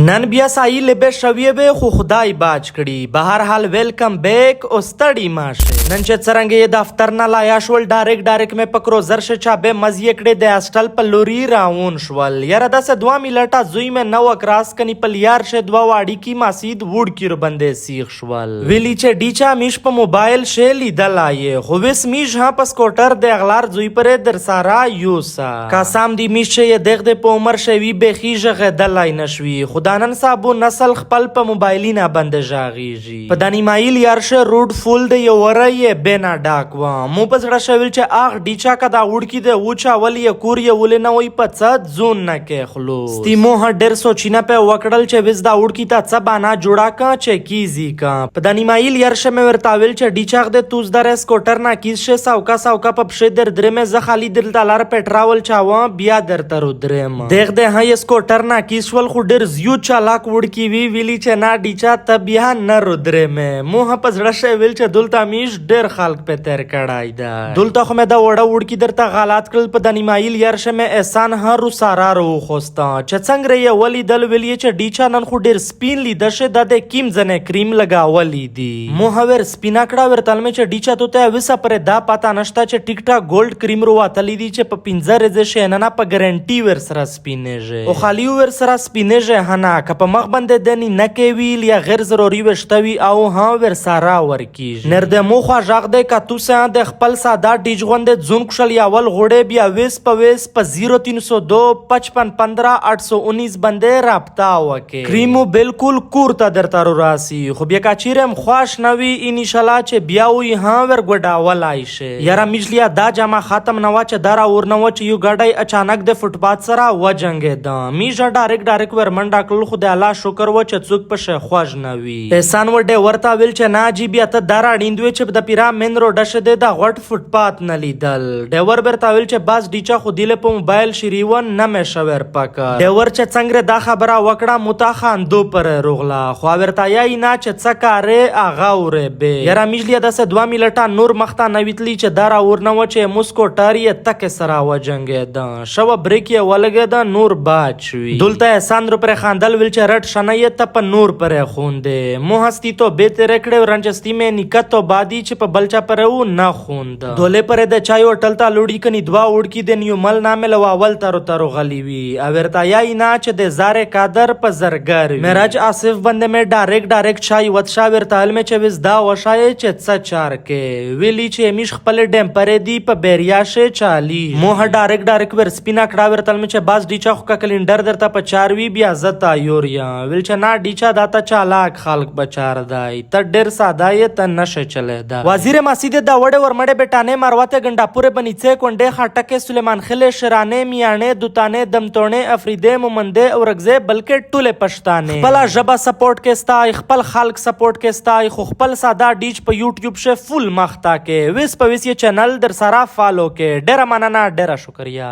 نن بیا سایي لبه شویه به خو خدای باج کړي. به هر حال ویلکم بیک او ستړي ماشه. نن چې څرنګه یې دفتر نه لایا شول ډایرکټ مې پکرو زر شه چا به مزیه کړي د هاستل په لوري راون شول. یاره داسه 2 میلټه زوی مې نو کراس کني په لیار شه 2 واړی کی ماسید وډ کی باندې سیخ شول. ویلی چې ډیچا میش په موبایل شه لیدل آیه خو وس میش ها په سکوټر د اغلار زوی پر در سارا یوسا قسم دی میش چې دغ د په عمر شوی به خيجه غدلای نشوي. خدانن صاحب نسل خپل په موبایلینا بند ژاغیږي. په دانی مایل یارشه روډ فول د یوره یې بنا ډاکوا مو په زړه شویل چې اغ ډیچا کدا وړکی د وچا ولې کور یې ولې نه وای په څد زون نه کې خلو ستیمو هډر سوچینه په وکړل چې وز دا وړکی ته څه بانا جوړا کا چې کیزی کا. په دانی مایل یارشه مې ورتاویل چې ډیچا د توز در سکوټر نه کیز شه ساوکا په پښې در درې مې ز خالی دل تالار پټراول چاوا بیا در تر درم دغه د هي سکوټر نه کیز ول خو ډر زیو چالاک وړکی ویلی چې نا ډیچا ته بیا نه رودره مې مو په زړه شویل چې دلته میش ډیر خلک په تر کړای دا دلته خو مې دا وړه وړکی درته غلط کړل. په دانی مایل یارشه مې احسان هرو سارا رو خوستا چې څنګه یې ولی دل ویلی چې ډیچا نن خو ډیر سپین لیده شه د کیم زنه کریم لگاولی دی مو هور سپینا کړه ورتل مې چې ډیچا ته وسه پر دا پتا نشتا چې ټیک ټاک ګولډ کریم رو وتلی دی چې په 15 رز شه نه په ګارانټي ور سره سپینېږي او خالی ور سره سپینېږي هنا که په مخ باندې دني نه کوي یا غیر ضروري وشتوي او ها ور سارا ورکیږي نر د مو خو ژغ د کتو سه د خپل ساده ډیج غوند ځون کشل یاول غوړې بیا ویس په 0302 55 15 819 باندې رابطه وکي. کریمو بالکل کورته درته راسي خو بیا کچیرم خوښ نوي ان شاء الله چې بیا وي ها ور ګډاولای شي. یاره مجلیا دا جامه ختم نوا چې دارا ورنو چې یو ګډای اچانک د فوټپات سره وجنګ دا میجا ډایرکټ ور منډا کول خو د الله شکر و چې څوک په شه خوښ نوي. احسان ورډه ورتا ویل چې نا جی بیا ته دارا ډیندوي چې د پیرا مین روډ شه د غټ فوټپات نه لیدل. ډیور برتا ویل چې باز ډیچا خو دیله په موبایل شریون نه مې شور پک ډیور چې څنګه دا خبره وکړه متا خاندو پر روغلا خو ورتا یای نه چې څه کارې اغا وره به یاره میجلیا د 2 میلټه نور مخته نویتلی چې دارا ورنو چې موسکوټاری تک سرا وجنګ دا شو بریک یې ولګه دا نور باچوي دلته احسان رو پر خاندل ویل چې رټ شنه ته په نور پر خونده مو هستی تو به تر کړه رنجستی مې نکته بادي چې په بلچا پر و نه خوند دوله پر د چای هوټل ته لوړی کني 2 وړکی د نیومل نامه لواول تر غلی وی اورتا یای نه چې د زار قادر په زرګر مراج آصف بند مې ډایرکټ چای وتشا ورتال مې چې وز دا وشای چې څه چار کې ویلی چې میش خپل ډم پر دی په بیریا شه چالي مو ډایرکټ ور سپینا کړه ورتل مې چې باز ډیچا خو کلندر درته په 4 وی بیا زتا یوریا ویل چې نا ډیچا داتا چالاک خلق بچار دای ته ډیر ساده یې ته نشه چله دا وزیر مسجد دا وړه ورمړه بیٹانه مروته ګنڈاپور بنیڅه کونډه خټکه سلیمان خله شرانه میانه دوتانه دمتونه افریده مومنده اورغزه بلکې ټوله پښتانه بلا جبا سپورټ کې ستا خپل خلق سپورټ کې ستا خو خپل ساده ډیچ په یوټیوب شه فل مختا کې وس په وس چینل در سره فالو کې ډیر مننه ډیر شکریا.